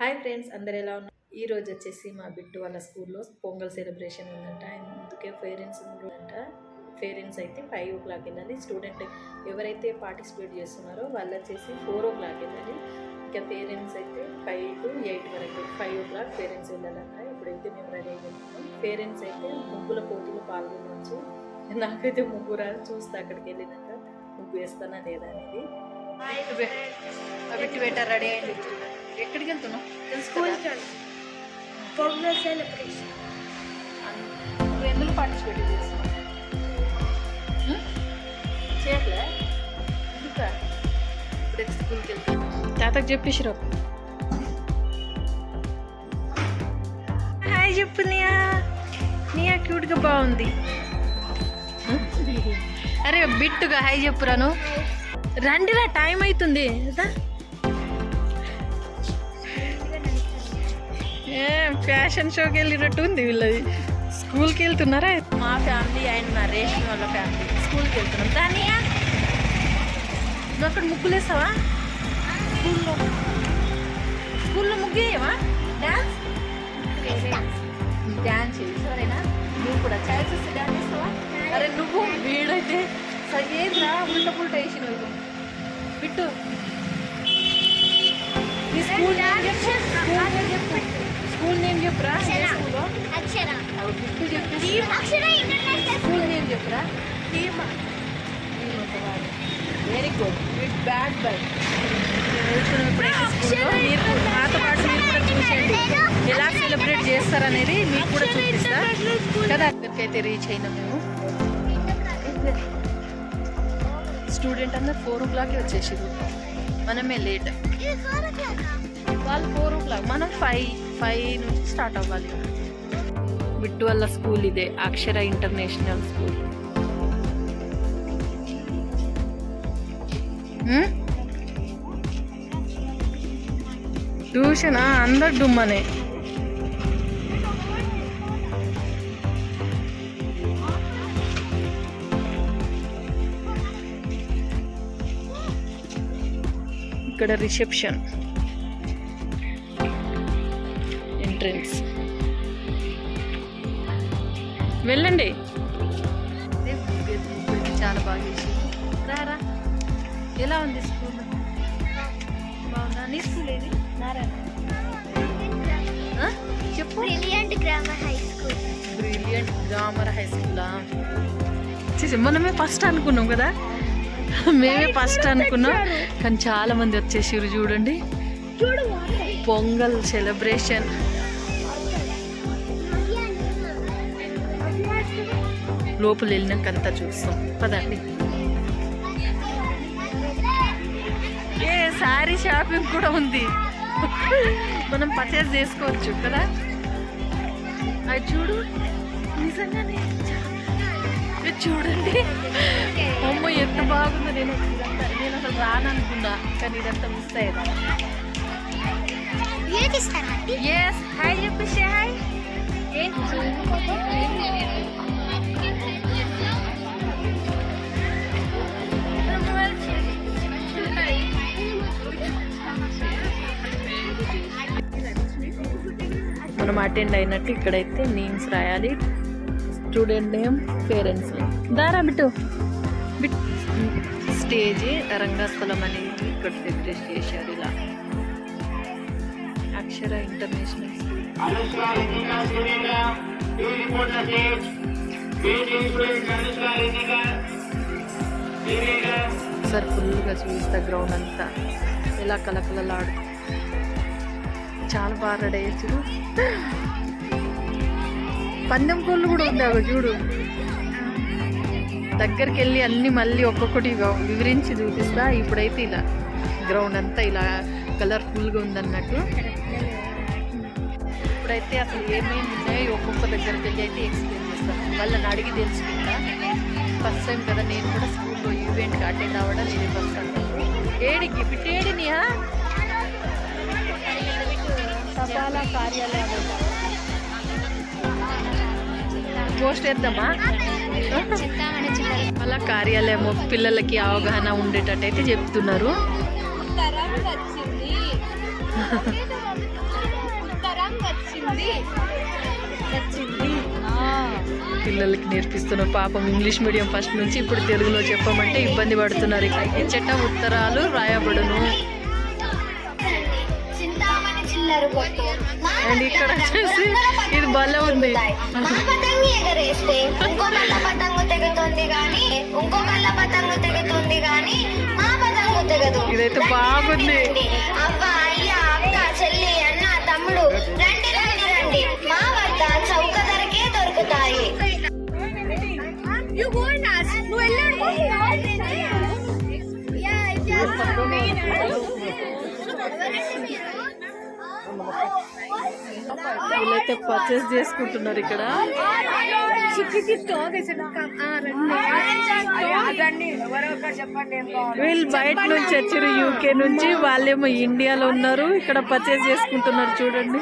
Hi friends, అందరు ఎలా ఉన్నారు? ఈ రోజు వచ్చేసి మా బిట్టు వాళ్ళ స్కూల్లో పొంగల్ సెలబ్రేషన్ ఉందంట. అందుకే పేరెంట్స్ ఉందంట. పేరెంట్స్ అయితే 5 o'clock వెళ్ళాలి. స్టూడెంట్ ఎవరైతే పార్టిసిపేట్ చేస్తున్నారో వాళ్ళు వచ్చేసి 4 o'clock వెళ్ళాలి. ఇంకా పేరెంట్స్ అయితే 5 to 8 వరకు 5 o'clock పేరెంట్స్ వెళ్ళాలంట. ఇప్పుడైతే మేము రెడీ అయిపోతున్నాం. పేరెంట్స్ అయితే ముగ్గుల పోటీలో పాల్గొనవచ్చు. నాకైతే ముగ్గు రాదు, చూస్తే అక్కడికి వెళ్ళినాక ముగ్గు వేస్తానా లేదా అనేది. బిట్టు బెటర్ రెడీ అయింది. ఎక్కడికి వెళ్తున్నావు పొంగల్ సెలబ్రేషన్. నువ్వు ఎందులో పార్టిసిపేట్ చేస్తున్నావు? చేయట్లే ఎందుక? ఇప్పుడు స్కూల్కి వెళ్తాను. తాతకు చెప్పేసిరా. హాయ్ చెప్పు నియా. నియా క్యూట్గా బాగుంది. అరే బిట్టుగా హాయ్ చెప్పురాను. రండిరా, టైం అవుతుంది. ఫ్యాషన్ షోకి వెళ్ళినట్టు ఉంది వీళ్ళది. స్కూల్కి వెళ్తున్నారా? మా ఫ్యామిలీ అండ్ మా రేషన్ వాళ్ళ ఫ్యామిలీ స్కూల్కి వెళ్తున్నాం. దానియా నువ్వు అక్కడ ముగ్గులు వేస్తావా? స్కూల్లో ముగ్గు వేయవా? డ్యాన్స్ డ్యాన్స్ చేయి సరేనా? నువ్వు కూడా ఛాయిస్ వస్తే డ్యాన్స్ చేస్తావా? అరే నువ్వు వీడైతే సగేదిరా ఉల్టా పుల్టా వేసిన బిట్టు. నీ స్కూల్ స్కూల్ నేమ్ చెప్పురా. బిట్టు చెప్పి స్కూల్ నేమ్ చెప్పురా. Very good. With bad by వెళ్తున్నాం ఇప్పుడైతే స్కూల్లో. మీరు నాతో పాటు మీరు కూడా చూసేయండి ఎలా సెలబ్రేట్ చేస్తారనేది మీకు కూడా చూపిస్తా కదా. అక్కడికైతే రీచ్ అయినాం మేము. స్టూడెంట్ అందరు 4 o'clock వచ్చేసారు. మనమే లేట్. వాళ్ళు 4 o'clock, మనం 5 నుంచి స్టార్ట్ అవ్వాలి. బిట్టు వాళ్ళ స్కూల్ ఇదే, అక్షర ఇంటర్నేషనల్ స్కూల్. ట్యూషనా? అందరు డుమ్మనే. ఇక్కడ రిసెప్షన్, ఎంట్రన్స్. వెళ్ళండి. చాలా బాగా చేసింది. రారా. ఎలా ఉంది స్కూల్? బాగుందా? నీ స్కూల్ ఏది? నారాయణ చెప్పు. Brilliant grammar high school. Brilliant grammar high స్కూలా? మనమే ఫస్ట్ అనుకున్నాం కదా. మేమే ఫస్ట్ అనుకున్నాం కానీ చాలా మంది వచ్చేసారు. చూడండి పొంగల్ సెలబ్రేషన్. లోపల వెళ్ళినాక అంతా చూస్తాం పదండి. ఏ శారీ షాపింగ్ కూడా ఉంది, మనం పర్చేస్ చేసుకోవచ్చు కదా. అది చూడు, నిజంగానే చూడండి. అమ్మ ఎంత బాగుందో. నేను అసలు రాననుకున్నా కానీ ఇదంతా మిస్ అయ్యేదా. ఎస్ హాయ్ చెప్పేసి. హాయ్ మనం అటెండ్ అయినట్టు ఇక్కడైతే నేమ్స్ రాయాలి. Student name, parents name. దారా బిట్టు. స్టేజ్ రంగస్థలం అనేది ఇక్కడ డెకరేట్ చేశారు. ఇలా అక్షర ఇంటర్నేషనల్ స్కూల్. సార్ ఫుల్గా చూస్తా గ్రౌండ్ అంతా ఎలా కలకలలాడు. చాలా బాగా రెడీ అయ్యచ్చు. పందెం కోళ్ళు కూడా ఉంది. అవి చూడు. దగ్గరికి వెళ్ళి అన్ని మళ్ళీ ఒక్కొక్కటి వివరించి చూపిస్తా. ఇప్పుడైతే ఇలా గ్రౌండ్ అంతా ఇలా కలర్ఫుల్గా ఉందన్నట్టు. ఇప్పుడైతే అసలు ఏమేమి ఉన్నాయో ఒక్కొక్క దగ్గరికి వెళ్ళి అయితే ఎక్స్ప్లెయిన్ చేస్తాను. వాళ్ళని అడిగి తెలుసుకుంటా. ఫస్ట్ టైం కదా నేను కూడా స్కూల్లో ఈవెంట్కి అటెండ్ అవ్వడం. నేనే ఫస్ట్ అన్నాను. ఏడికి బిట్టేడినియా సభాల కార్యాలయం పోస్ట్ వేద్దామా? వాళ్ళ కార్యాలయం పిల్లలకి అవగాహన ఉండేటట్టయితే చెప్తున్నారు. పిల్లలకి నేర్పిస్తున్న పాపం ఇంగ్లీష్ మీడియం ఫస్ట్ నుంచి ఇప్పుడు తెలుగులో చెప్పమంటే ఇబ్బంది పడుతున్నారు. ఇచ్చట ఉత్తరాలు రాయబడును. అండ్ ఇక్కడ వచ్చేసి ఇది భలే ఉంది. ఇదైతే బాగుంది. అవ్వ అయ్య అక్క చెల్లి అన్న తమ్ముడు రండి రండి రండి, మా వద్ద చౌక ధరకే దొరుకుతాయి. వీళ్ళైతే పర్చేస్ చేసుకుంటున్నారు ఇక్కడ. వీళ్ళు బయట నుంచి వచ్చారు, యూకే నుంచి. వాళ్ళేమో ఇండియాలో ఉన్నారు, ఇక్కడ పర్చేస్ చేసుకుంటున్నారు. చూడండి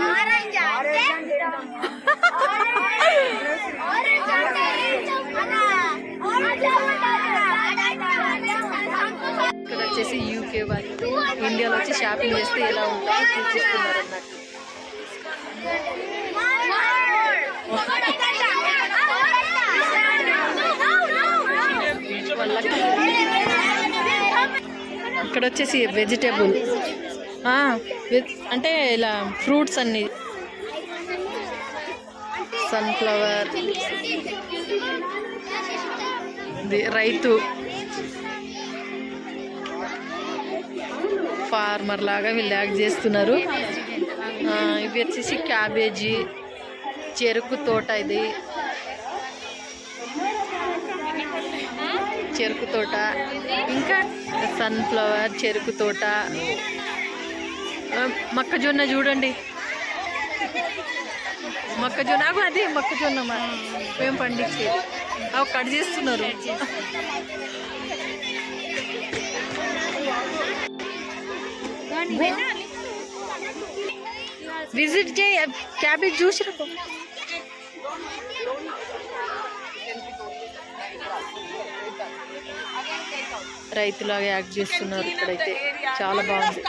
ఇక్కడ వచ్చేసి యూకే వాళ్ళు ఇండియాలో వచ్చి షాపింగ్ చేస్తే ఎలా ఉంటుందో చూపిస్తున్నారు అన్నట్టు. ఇక్కడ వచ్చేసి వెజిటేబుల్ అంటే ఇలా ఫ్రూట్స్ అన్ని, సన్ఫ్లవర్, రైతు ఫార్మర్ లాగా వీళ్ళు యాక్ట్ చేస్తున్నారు. ఇవి వచ్చేసి క్యాబేజీ, చెరుకు తోట, ఇది చెరుకు తోట, ఇంకా సన్ఫ్లవర్, చెరుకు తోట, మొక్కజొన్న చూడండి, మొక్కజొన్న అది మొక్కజొన్న మేము పండించేది. అవి కట్ చేస్తున్నారు. విజిట్ చేయి, క్యాబేజ్ చూసి రైతులాగా యాక్ట్ చేస్తున్నారు. ఇక్కడైతే చాలా బాగుంది.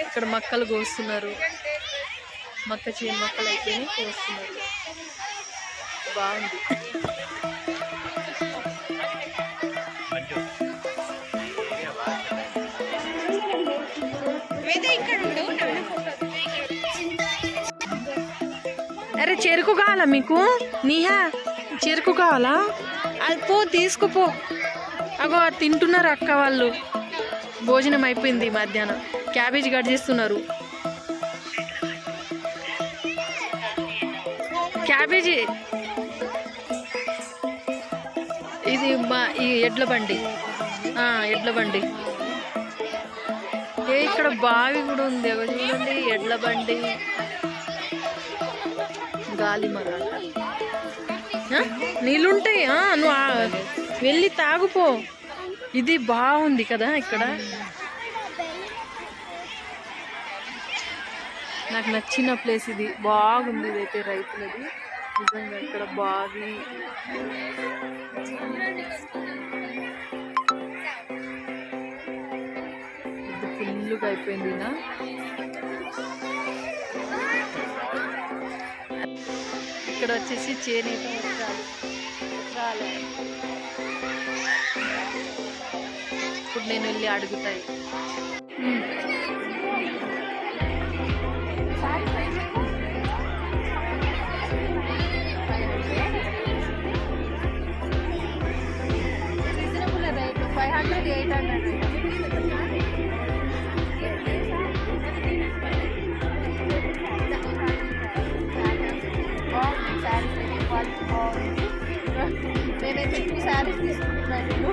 ఇక్కడ మొక్కలు కోస్తున్నారు, చేను మొక్కలు అయితే కోస్తున్నారు. బాగుంది. అరే చెరుకు కావాలా మీకు? నీహా చెరుకు కావాలా? అది పో తీసుకుపో. అగో తింటున్నారు అక్క వాళ్ళు. భోజనం అయిపోయింది మధ్యాహ్నం. క్యాబేజ్ కట్ చేస్తున్నారు. క్యాబేజీ ఇది ఈ ఎడ్ల బండి, ఎడ్ల బండి. ఇక్కడ బావి కూడా ఉంది. అగో చూడండి, ఎడ్ల బండి, గాలి మరాట, నీళ్ళుంటాయి. నువ్వు వెళ్ళి తాగుపో. ఇది బాగుంది కదా. ఇక్కడ నాకు నచ్చిన ప్లేస్ ఇది, బాగుంది. ఇదైతే రైతులది నిజంగా. ఇక్కడ బావి, ఫుల్గా అయిపోయింది. ఇక్కడ వచ్చేసి చేనేత వస్త్రాలు. ఇప్పుడు నేను వెళ్ళి అడుగుతాయి. Reasonable rate 500, 800. నేనైతే ఈ శారీస్ తీసుకుంటున్నాను.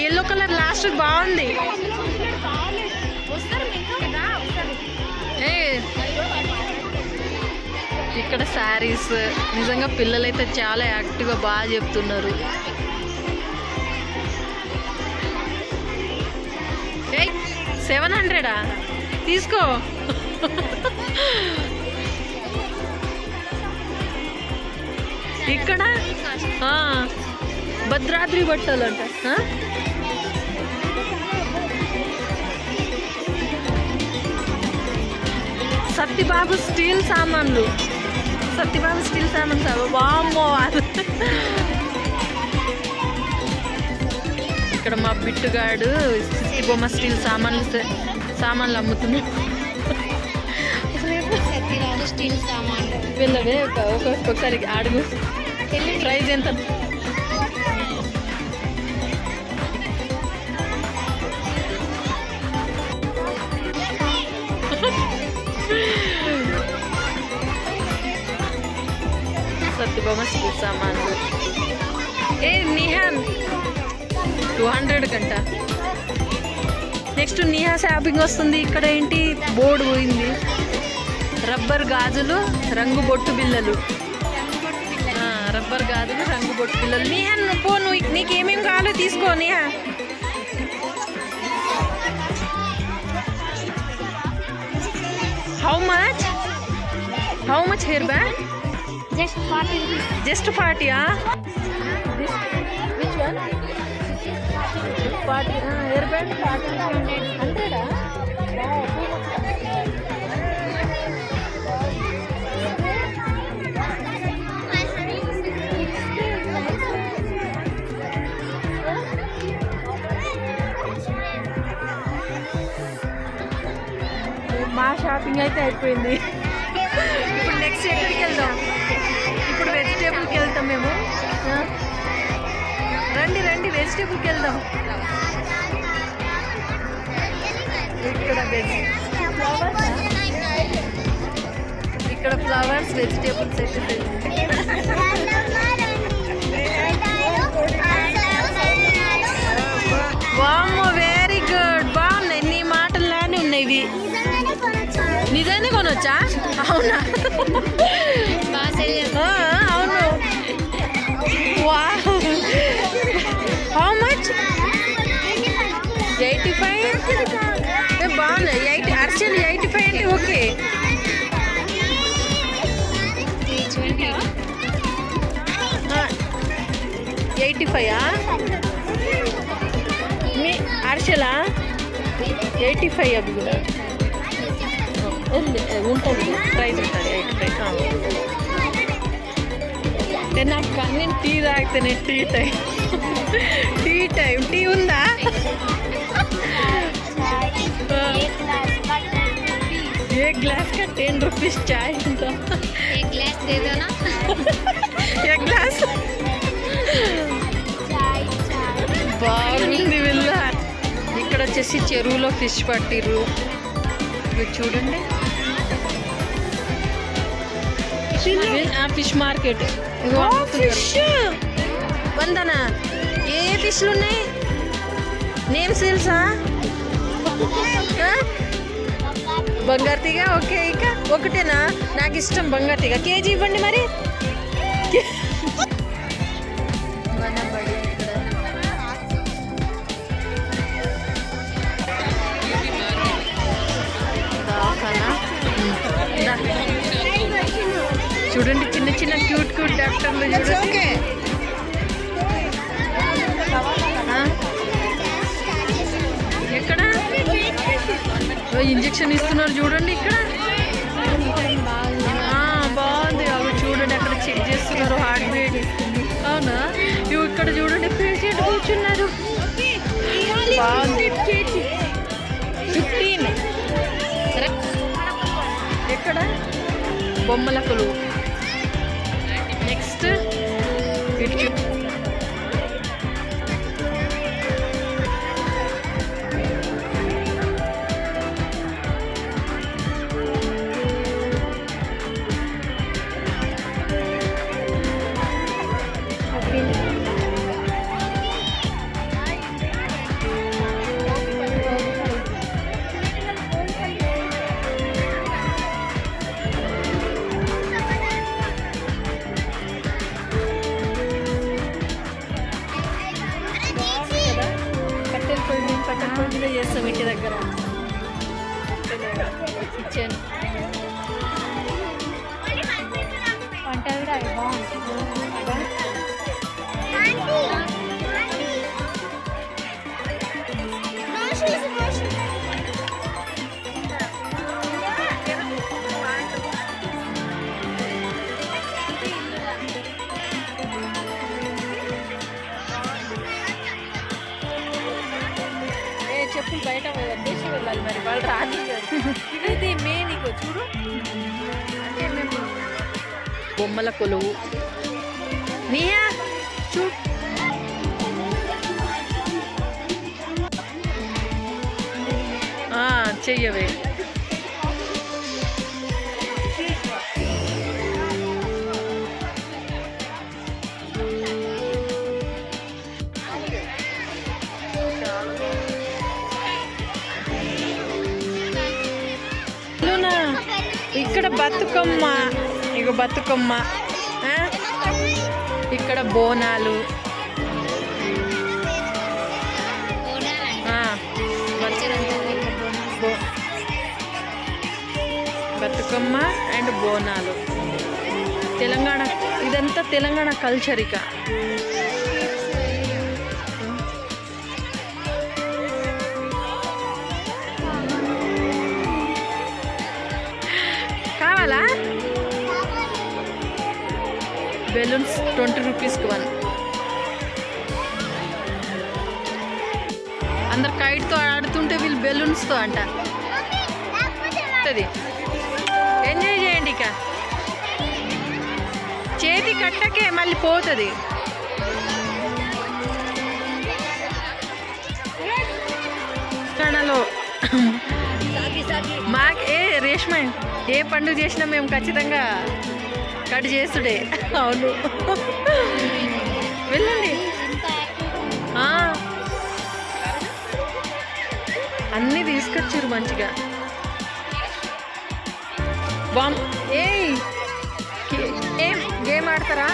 ఎల్లో కలర్ లాస్ట్ బాగుంది. ఇక్కడ శారీస్ నిజంగా పిల్లలైతే చాలా యాక్టివ్గా బాగా చెప్తున్నారు. 700 తీసుకో. ఇక్కడ భద్రాద్రి బట్టలు అంట. సత్యబాబు స్టీల్ సామాన్లు. సత్యబాబు స్టీల్ సామాన్లు. వామ్మో. ఇక్కడ మా బిట్టుగాడు బొమ్మ స్టీల్ సామాన్లు అమ్ముతున్నాడు. స్టీల్ సామాన్లు వెళ్ళవే ఒక్కొక్కసారి అడుగు. ప్రైజ్ ఎంత? సత్యభామ స్టీల్ సామాన్లు. ఏ నిహాన్ 200 కంట. నెక్స్ట్ నిహా షాపింగ్ వస్తుంది. ఇక్కడ ఏంటి బోర్డు పోయింది. రబ్బర్ గాజులు, రంగు బొట్టు బిల్లలు. రబ్బర్ గాజులు, రంగు బొట్టు బిల్లలు. నిహా పో, నువ్వు నీకేమేమి కావాలో తీసుకో. Niha how much hair band? Just 40. Which one? 40. Hair band 100. మా షాపింగ్ అయితే అయిపోయింది. ఇప్పుడు నెక్స్ట్ ఎక్కడికి వెళ్దాం? ఇప్పుడు వెజిటేబుల్కి వెళ్తాం మేము. రండి వెజిటేబుల్కి వెళ్దాం. ఇక్కడ ఫ్లవర్స్, వెజిటేబుల్స్ అయితే. వామ్మో, వెరీ గుడ్. బాగున్నాయి. నీ మాటల్లానే ఉన్నాయి. నిజాన్ని కొనొచ్చా? అవునా? అవును. వావ్. How much? 85. బాగున్నాయి. 80 అర్చలు 85 అంటే ఓకే. మీ అర్చలా 85. అవి కూడా ఉంటుంది. ప్రైస్ ఉంటుంది 85. నాకు కానీ టీ తాగితేనే టీ ఉందా? ఏ గ్లాస్ का 10 रुपीज चाय ఉందా? एक ग्लास दे दो ना. एक ग्लास. బాగుంది వీళ్ళ. ఇక్కడ వచ్చేసి చెరువులో ఫిష్ పట్టిర్రు. ఇవి చూడండి. Fish market. ఫిష్ వందనా? ఏ ఫిష్లు ఉన్నాయి? నేమ్స్ తెలుసా? బంగారు తీగ. ఓకే. ఇక ఒకటేనా? నాకు ఇష్టం బంగారు తీగ. కేజీ ఇవ్వండి మరి. చూడండి చిన్న చిన్న క్యూట్ డాక్టర్లు చూడండి. ఎక్కడ ఇంజెక్షన్ ఇస్తున్నారు చూడండి. ఇక్కడ బాగుంది. అవి చూడండి అక్కడ చెక్ చేస్తున్నారు హార్ట్ బీట్. అవునా? ఇవి ఇక్కడ చూడండి పేషెంట్ కూర్చున్నారు. బాగుంది. 15. ఎక్కడ బొమ్మల కొలువు. నెక్స్ట్ ఇటు కట్టెల చేస్తాం ఇంటి దగ్గర. కిచెన్ వంట కూడా బాగుంటుంది. బయట వదిలేసి వెళ్ళాలి మరి వాళ్ళు రాని ఇదైతే మెయిన్ ఇగో చూడు అంటే మేము బొమ్మల కొలువు నీయా చూ చెయ్యవే ఇక్కడ బతుకమ్మ ఇక బతుకమ్మ ఇక్కడ బోనాలు బతుకమ్మ అండ్ బోనాలు తెలంగాణ ఇదంతా తెలంగాణ కల్చర్ ఇక కావాలా బెలూన్స్ 20 రూపీస్కి 1 అందరు కైట్తో ఆడుతుంటే వీళ్ళు బెలూన్స్తో అంట ఎంజాయ్ చేయండి ఇక చేతి కట్టకే మళ్ళీ పోతుంది కణలో మాకు రేష్మ ఏ పండుగ చేసినా మేము ఖచ్చితంగా కట్ చేసుడే అవును వెళ్ళండి అన్నీ తీసుకొచ్చారు మంచిగా బామ్ ఏం గేమ్ ఆడతారా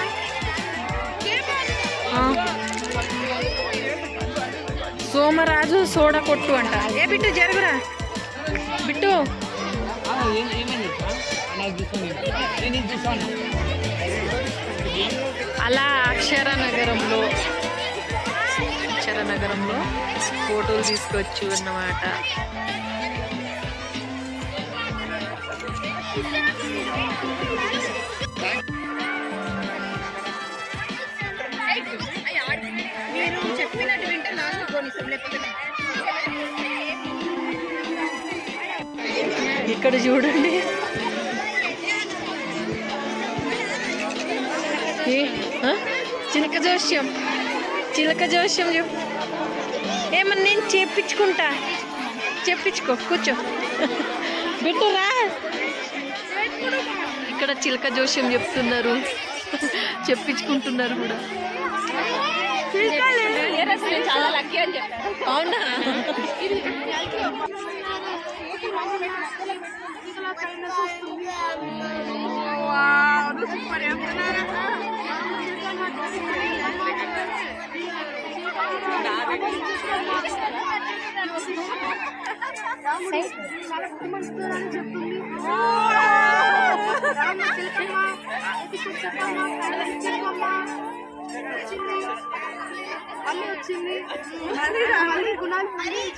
సోమరాజు సోడా కొట్టు అంట ఏ బిట్టు జరుగురా బిట్టు అలా అక్షరనగరంలో ఫోటోలు తీసుకొచ్చు అన్నమాట ఇక్కడ చూడండి చిలక జోస్యం చెప్పు ఏమన్నా నేను చెప్పించుకో కూర్చో బిట్టురా ఇక్కడ చిలక జోస్యం చెప్తున్నారు చెప్పించుకుంటున్నారు కూడా చాలా లక్కీ అని చెప్పారు అవునా మళ్ళీ వచ్చింది మళ్ళీ గుణాలు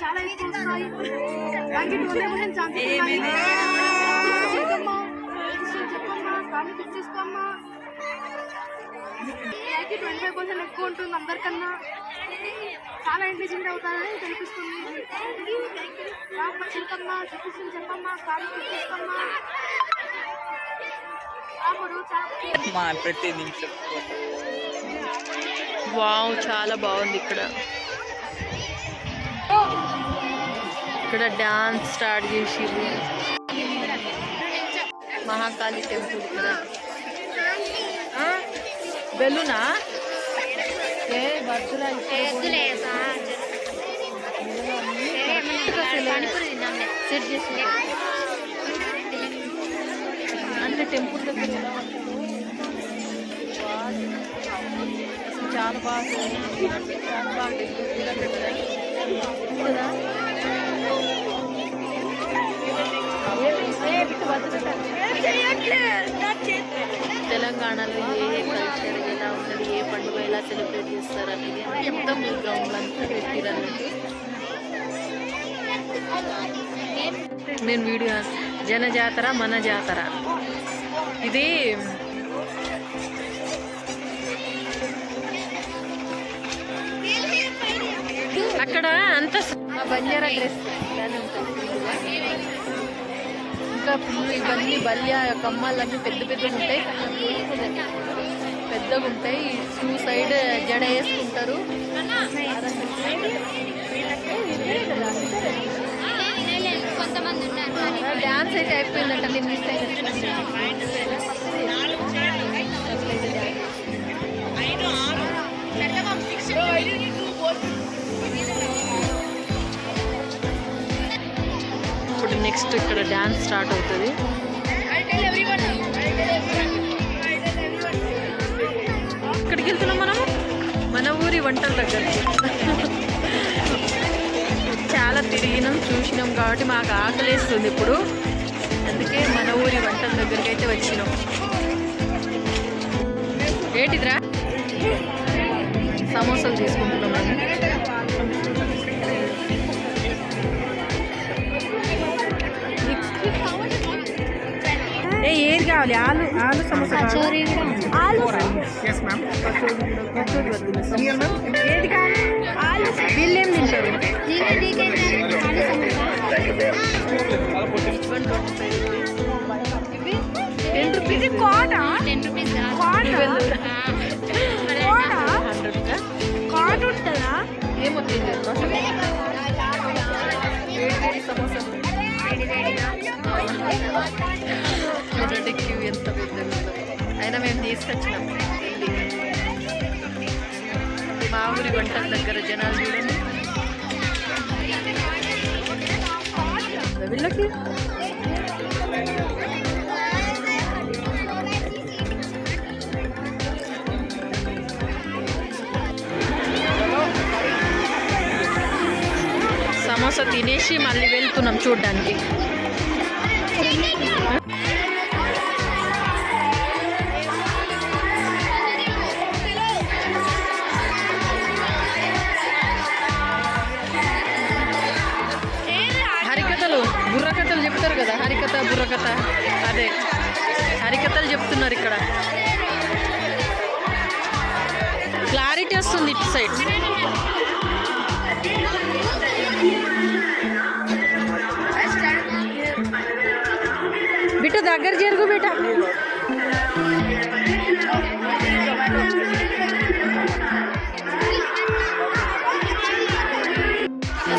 చాలా ఎక్కువ వస్తాయి చెప్పమ్మా కానీ తెచ్చేసుకోమ్మా 25% ఎక్కువ ఉంటుంది అందరికన్నా చాలా ఇంటెలిజెంట్ అవుతారని కనిపిస్తుంది చిలకమ్మా చూపిస్తుంది చెప్పమ్మా కానీ తెచ్చేసుకోమ్మా ప్రతి నిమిషం వావ్ చాలా బాగుంది ఇక్కడ డాన్స్ స్టార్ట్ చేసిర్రు మహాకాళి టెంపుల్ ఇక్కడ బెలూనా అంటే టెంపుల్ దగ్గర చాలా బాగా తెలంగాణలో ఏ కల్చర్ ఎలా ఉన్నది ఏ పండుగ ఎలా సెలబ్రేట్ చేస్తారు అనేది మొత్తం ఈ గ్రౌండ్ అంతా పెట్టిరన్నట్టు నేను వీడియో జన జాతర మన జాతర ఇది అక్కడ అంత బంజారా డ్రెస్ ఇంకా ఫుల్ ఇవన్నీ బల్య కమ్మాలన్నీ పెద్ద పెద్దగా ఉంటాయి, పెద్దగా ఉంటాయి. టూ సైడ్ జడ వేసుకుంటారు. కొంతమంది ఉన్నారు. డ్యాన్స్ అయితే అయిపోయిందంట, నేను మిస్ ఇప్పుడు నెక్స్ట్ ఇక్కడ డ్యాన్స్ స్టార్ట్ అవుతుంది. ఇక్కడికి వెళ్తున్నాం మనం, మన ఊరి వంటల దగ్గరికి. చాలా తిరిగినాం చూసినాం కాబట్టి మాకు ఆకలేస్తుంది ఇప్పుడు, అందుకే మన ఊరి వంటల దగ్గరికి అయితే వచ్చినాం. ఏంటిదిరా? సమోసాలు తీసుకుంటున్నాం మేము. ఏది కావాలి? ఆలు ఆలు సమోసా, ఏది కావాలి? ఆలు వీళ్ళేం తింటారు? 10 రూపీస్ కోట, 10 రూపీస్ కోట ఉంటుందా? ఏమో తింటారు సమోసా. చూడండి క్యూ ఎంత పెద్దగా ఉందో. అయినా మేము తీసుకొచ్చినాం. మా ఊరి వంటల దగ్గర జనాలు చూడండి. వీళ్ళకి సమోసా తినేసి మళ్ళీ వెళ్తున్నాం చూడ్డానికి. హరికథలు బుర్రకథలు చెప్తారు కదా, హరికథ బుర్రకథ, అదే హరికథలు చెప్తున్నారు ఇక్కడ. క్లారిటీ వస్తుంది ఇటు సైడ్. బిడ్డ దగ్గర జరుగు బిడ్డ.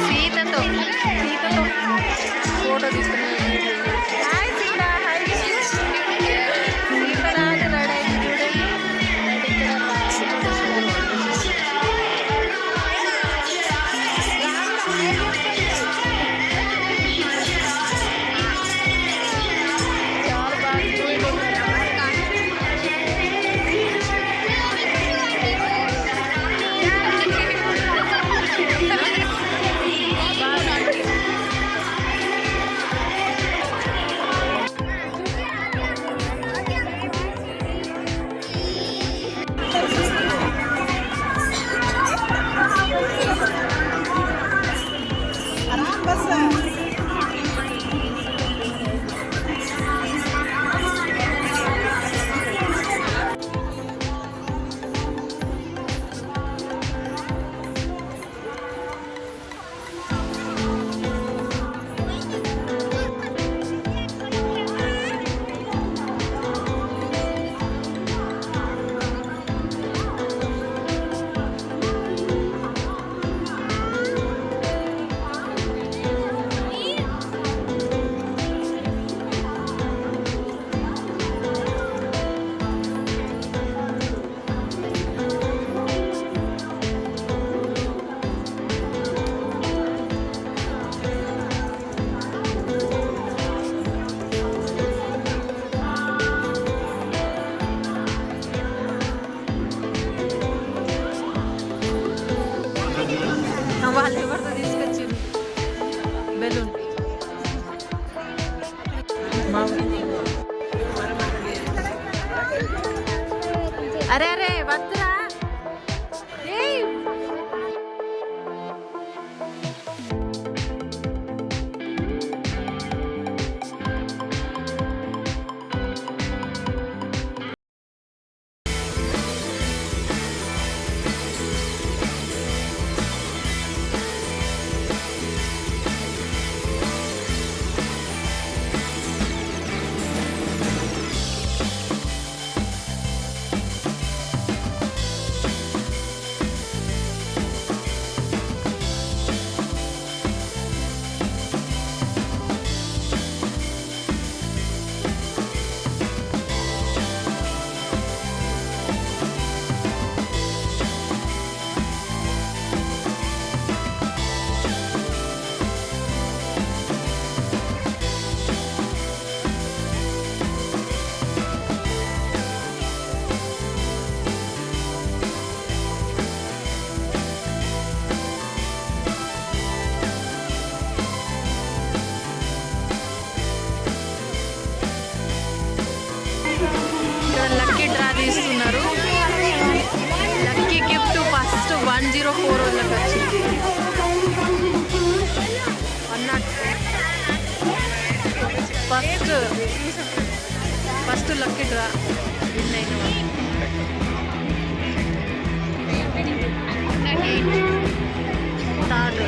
సీతతో ఫోటో తీసుకున్నాను. వాళ్ళు ఎవరితో తీసుకొచ్చింది బెలూన్. అరే అరే వద్దురా. 104 వాళ్ళకి వచ్చింది. ఫస్ట్ లక్కీ డ్రా విన్ అయిన థర్డ్